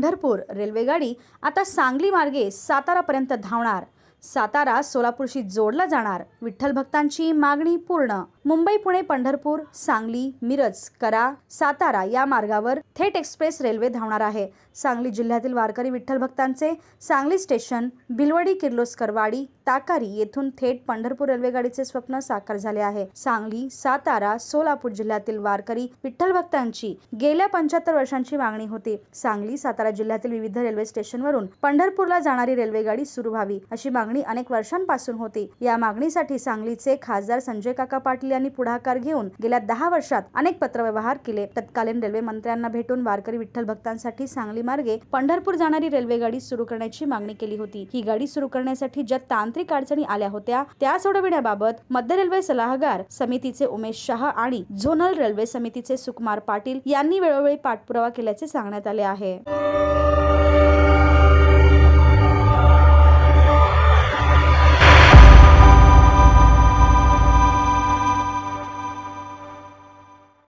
पंढरपूर रेल्वेगाडी आता सांगली मार्गे सातारापर्यंत धावणार। सातारा सोलापूरशी जोडला जाणार। विठ्ठल भक्तांची मागणी पूर्ण। मुंबई पुणे पंढरपूर सांगली मिरज करा सातारा या मार्गावर थेट एक्सप्रेस रेल्वे धावणार आहे। सांगली जिल्ह्यातील वारकरी विठ्ठल भक्तांचे सांगली स्टेशन भिलवडी किर्लोस्करवाडी ताकारी येथून थेट पंढरपूर रेल्वेगाडीचे स्वप्न साकार झाले आहे। सांगली सातारा सोलापूर जिल्ह्यातील वारकरी विठ्ठल भक्तांची गेल्या 75 वर्षांची मागणी होती। सांगली सातारा जिल्ह्यातील विविध रेल्वे स्टेशनवरून पंढरपूरला जाणारी रेल्वेगाडी सुरू व्हावी अशी मागणी अनेक वर्षांपासून होती। या मागणीसाठी सांगलीचे खासदार संजय काका पाटील यांनी पुढाकार घेऊन गेल्या 10 वर्षात अनेक पत्रव्यवहार केले। तत्कालीन रेल्वे मंत्र्यांना भेटून वारकरी विठ्ठल भक्तांसाठी सांगली मार्गे पंढरपूर जाणारी रेल्वेगाडी सुरू करण्याची मागणी केली होती। ही गाडी सुरू करण्यासाठी ज्या तांत्रिक अडचणी आल्या होत्या त्या सोडविण्याबाबत मध्य रेल्वे सल्लागार समितीचे उमेश शाह आणि झोनल रेल्वे समितीचे सुकुमार पाटील यांनी वेळोवेळी पाठपुरावा केल्याचे सांगण्यात आले आहे।